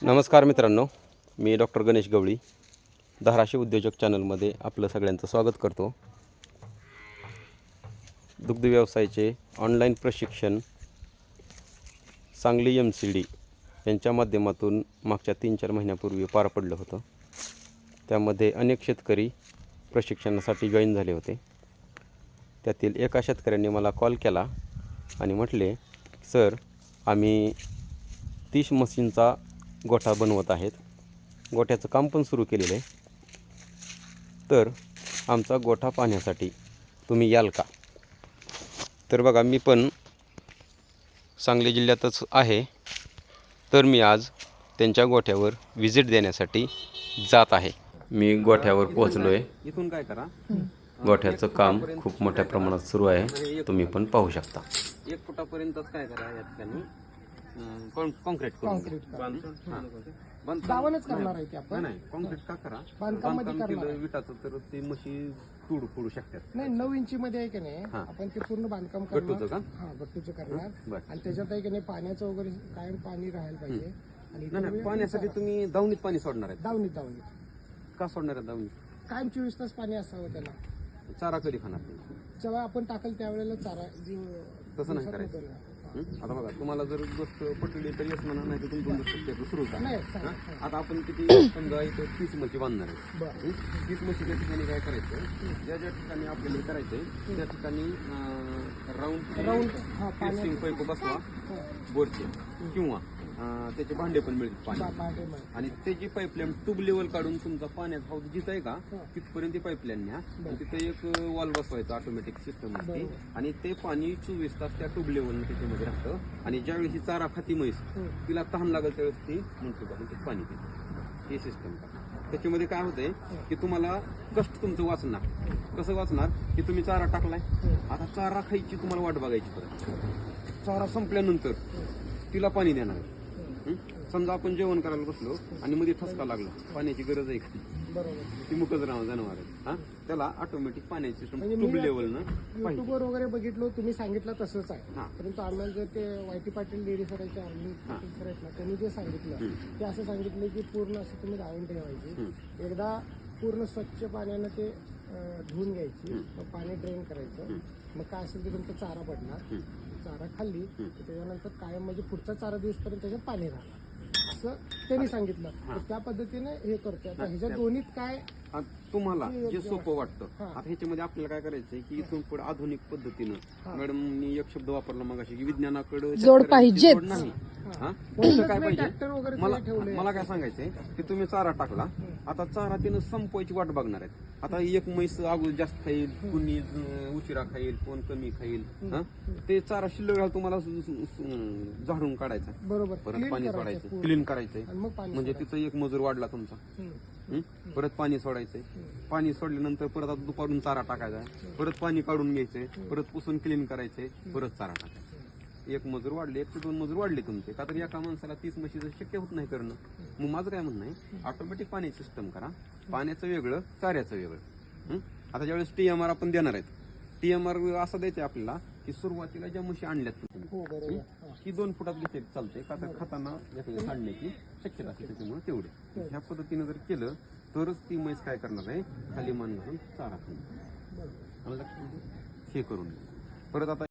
नमस्कार मित्रांनो, मी डॉक्टर गणेश गवळी धाराशिव उद्योजक चॅनलमध्ये आपलं सगळ्यांचं स्वागत करतो. दुग्ध व्यवसायाचे ऑनलाईन प्रशिक्षण सांगली MCD यांच्या माध्यमातून मागच्या 3-4 महिन्यापूर्वी पार पडलं होतं. त्यामध्ये अनेक शेतकरी प्रशिक्षणासाठी जॉईन झाले होते. त्यातील एका शेतकऱ्यांनी मला कॉल केला आणि म्हटले, सर आम्ही 30 म्हशींचा गोठा बनवत आहेत, गोठ्याचं काम पण सुरू केलेलं आहे, तर आमचा गोठा पाहण्यासाठी तुम्ही याल का? तर बघा, मी पण सांगली जिल्ह्यातच आहे, तर मी आज त्यांच्या गोठ्यावर व्हिजिट देण्यासाठी जात आहे. मी गोठ्यावर पोहोचलो आहे. इथून काय करा, गोठ्याचं काम खूप मोठ्या प्रमाणात सुरू आहे, तुम्ही पण पाहू शकता. 1 फुटापर्यंतच काय करा, या ठिकाणी कॉन्क्रीट दावणच करणार आहे ते आपण. नाही, कॉन्क्रीट का करा, बांधकामामध्ये करणार आहे. विटाचं तर ते मशी फोडू शकतात. नाही, 9 इंचीमध्ये आहे की नाही, आपण ते पूर्ण बांधकाम गट्टूचं का? हा, गट्टूचं करणार. आणि त्याच्यात आहे की नाही, पाण्याचं वगैरे कायम पाणी राहायला पाहिजे. आणि नाही, पाण्यासाठी तुम्ही दावणीत पाणी सोडणार आहे. दावणीत का सोडणार आहे दावणीत? कायम 24 तास पाणी असावं त्याला. चारा कधी खाणार तुम्ही? जेव्हा आपण टाकल त्यावेळेला चारा तसं नाही करायचं. आता बघा, तुम्हाला जर गोष्ट पटली तर येस म्हणा, नाही तर तुमचं शक्यतो सुरू करा. आता आपण किती समजा इथं 30 म्हशी बांधणार आहे. 30 म्हशीच्या ठिकाणी काय करायचं, ज्या ज्या ठिकाणी आपल्याला करायचंय त्या ठिकाणी राऊंड पाईप बसवा बोरचे, किंवा त्याचे भांडे पण मिळतील पाणी. आणि त्याची पाईपलाईन ट्यूब लेवल काढून तुमचा पाण्यात हौद जिथं आहे का तिथपर्यंत पाईपलाईन न्या. तिथे एक वॉल बसवायचा ऑटोमॅटिक सिस्टम असते, आणि ते पाणी 24 तास त्या ट्यूब लेवलनं त्याच्यामध्ये राहतं. आणि ज्यावेळी ही चारा खाती म्हैस, तिला तहान लागेल त्यावेळेस ती म्हणतो पाणी पिते. हे सिस्टम का त्याच्यामध्ये काय होतंय की तुम्हाला कष्ट तुमचं वाचणार. कसं वाचणार की तुम्ही चारा टाकलाय, आता चारा खायची तुम्हाला वाट बघायची. परत चारा संपल्यानंतर तिला पाणी देणार आहे. समजा आपण जेवण करायला बसलो आणि मध्ये ठसका लागला, पाण्याची गरज आहे का? ती मुकच जनावर आहे, त्याला ऑटोमॅटिक पाण्याची सिस्टम ट्यूब लेवलनं. युट्यूबवर वगैरे बघितलो, तुम्ही सांगितलं तसंच आहे. परंतु आम्हाला जर ते YT पाटील डेअरी सरायचे आहेत ना, त्यांनी जे सांगितलं ते असं सांगितलं की पूर्ण असं तुम्ही दावून ठेवायची. एकदा पूर्ण स्वच्छ पाण्यानं ते धुवून घ्यायची, मग पाणी ड्रेन करायचं. मग काय असेल ते तुमचा चारा पडणार, चारा खाल्ली त्याच्यानंतर कायम म्हणजे पुढचा चारा दिवसपर्यंत त्याच्यात पाणी राहणार, असं त्यांनी सांगितलं. त्या पद्धतीने हे करतो. आता ह्याच्या दोन्हीत काय तुम्हाला जे सोपं वाटतं. आता ह्याच्यामध्ये आपल्याला काय करायचंय की इथून पुढे आधुनिक पद्धतीनं, मॅडम मी एक शब्द वापरला मगाशी की विज्ञानाकडे जोड पाहिजे नाही. काय पाहिजे मला काय सांगायचंय की तुम्ही चारा टाकला, आता चारा तिनं संपवायची वाट बघणार आहेत. आता एक म्हैस अगोदर जास्त खाईल, कुणी उशिरा खाईल, कोण कमी खाईल. ते चारा शिल्लक राहिला तुम्हाला झाडून काढायचा, बरोबर, परत पाणी सोडायचं, क्लीन करायचंय. म्हणजे तिथं एक मजूर वाढला तुमचा. परत पाणी सोडायचंय, पाणी सोडल्यानंतर परत आता दुपारून चारा टाकायचा, परत पाणी काढून घ्यायचंय, परत पुसून क्लीन करायचंय, परत चारा टाकायचा. 1 मजूर वाढले, 1 ते 2 मजूर वाढले तुमचे. का तर एका माणसाला 30 म्हशीचं शक्य होत नाही करणं. मग माझं काय म्हणणं आहे, ऑटोमॅटिक पाण्याची सिस्टम करा, पाण्याचं वेगळं, चाऱ्याचं वेगळं. आता ज्यावेळेस TMR आपण देणार आहेत, TMR असं द्यायचं आपल्याला की सुरुवातीला ज्या म्हशी आणल्यात तुम्ही की 2 फुटात घेतली चालते, का तर खाताना सांडण्याची शक्यता असते. त्याच्यामुळे तेवढे ह्या पद्धतीनं जर केलं तरच ती म्हैस काय करणार आहे, खाली मान घालून चारा खाणार. हे करून परत आता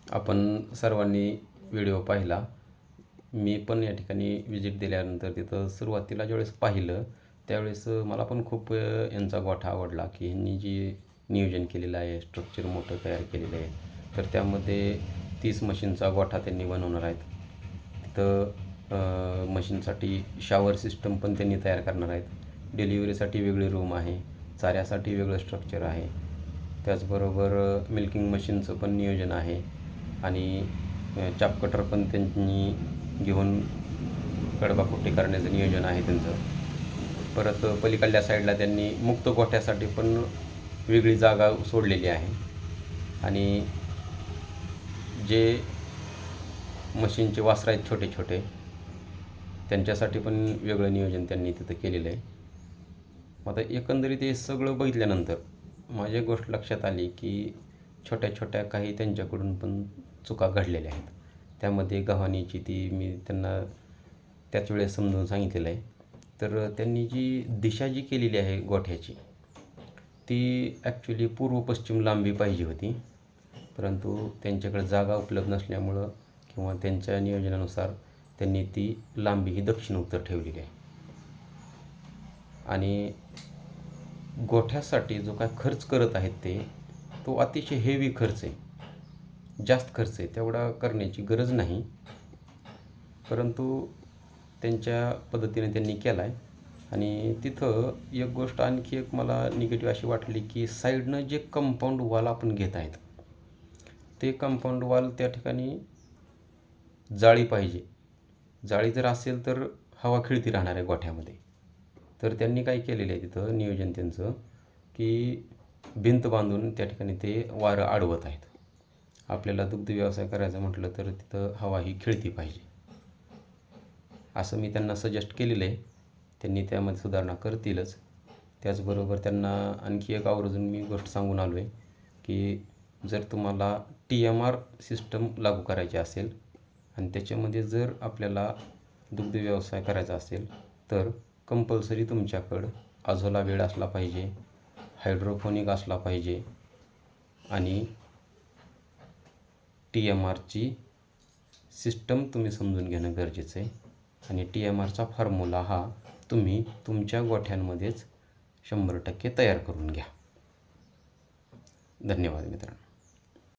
आपण सर्वांनी व्हिडिओ पाहिला. मी पण या ठिकाणी व्हिजिट दिल्यानंतर तिथं सुरुवातीला ज्यावेळेस पाहिलं त्यावेळेस मला पण खूप यांचा गोठा आवडला की ह्यांनी जी नियोजन केलेलं आहे, स्ट्रक्चर मोठं तयार केलेलं आहे. तर त्यामध्ये 30 मशीनचा गोठा त्यांनी बनवणार आहेत. तिथं मशीनसाठी शॉवर सिस्टम पण त्यांनी तयार करणार आहेत. डिलिव्हरीसाठी वेगळी रूम आहे, चाऱ्यासाठी वेगळं स्ट्रक्चर आहे. त्याचबरोबर मिल्किंग मशीनचं पण नियोजन आहे, आणि चाप कटर पण त्यांनी घेऊन कडबाकुट्टी करण्याचं नियोजन आहे त्यांचं. परत पलीकडल्या साईडला त्यांनी मुक्त गोठ्यासाठी पण वेगळी जागा सोडलेली आहे, आणि जे मशीनचे वासरं आहेत छोटे छोटे त्यांच्यासाठी पण वेगळं नियोजन त्यांनी तिथं केलेलं आहे. आता एकंदरीत हे सगळं बघितल्यानंतर माझी गोष्ट लक्षात आली की छोट्या छोट्या काही त्यांच्याकडून पण चुका घडलेल्या आहेत. त्यामध्ये गव्हाणीची ती मी त्यांना त्याच वेळेस समजून सांगितलेलं आहे. तर त्यांनी जी दिशा जी केलेली आहे गोठ्याची ती ॲक्च्युली पूर्व पश्चिम लांबी पाहिजे होती, परंतु त्यांच्याकडे जागा उपलब्ध नसल्यामुळं किंवा त्यांच्या नियोजनानुसार त्यांनी ती लांबी ही दक्षिण उत्तर ठेवलेली आहे. आणि गोठ्यासाठी जो काय खर्च करत आहेत ते तो अतिशय हेवी खर्च आहे, जास्त खर्च आहे, तेवढा करण्याची गरज नाही, परंतु त्यांच्या पद्धतीने त्यांनी केला आहे. आणि तिथं एक गोष्ट आणखी एक मला निगेटिव्ह अशी वाटली की साईडनं जे कंपाऊंड वॉल आपण घेत आहेत ते कंपाऊंड वॉल त्या ठिकाणी जाळी पाहिजे. जाळी जर असेल तर हवा खेळती राहणार आहे गोठ्यामध्ये. तर त्यांनी काय केलेलं आहे तिथं नियोजन त्यांचं की भिंत बांधून त्या ठिकाणी ते वारं अडवत आहेत. आपल्याला दुग्ध व्यवसाय करायचा म्हटलं तर तिथं हवा ही खेळती पाहिजे असं मी त्यांना सजेस्ट केलेलं आहे. त्यांनी त्यामध्ये सुधारणा करतीलच. त्याचबरोबर त्यांना आणखी एक आवर्जून मी गोष्ट सांगून आलो आहे की जर तुम्हाला TMR सिस्टम लागू करायची असेल आणि त्याच्यामध्ये जर आपल्याला दुग्ध व्यवसाय करायचा असेल तर कंपल्सरी तुमच्याकडं अझोला वेळ असला पाहिजे, हायड्रोपोनिक असला पाहिजे आणि TMRची सिस्टम तुम्ही समजून घेणं गरजेचं आहे. आणि TMRचा फॉर्म्युला हा तुम्ही तुमच्या गोठ्यांमध्येच 100% तयार करून घ्या. धन्यवाद मित्रांनो.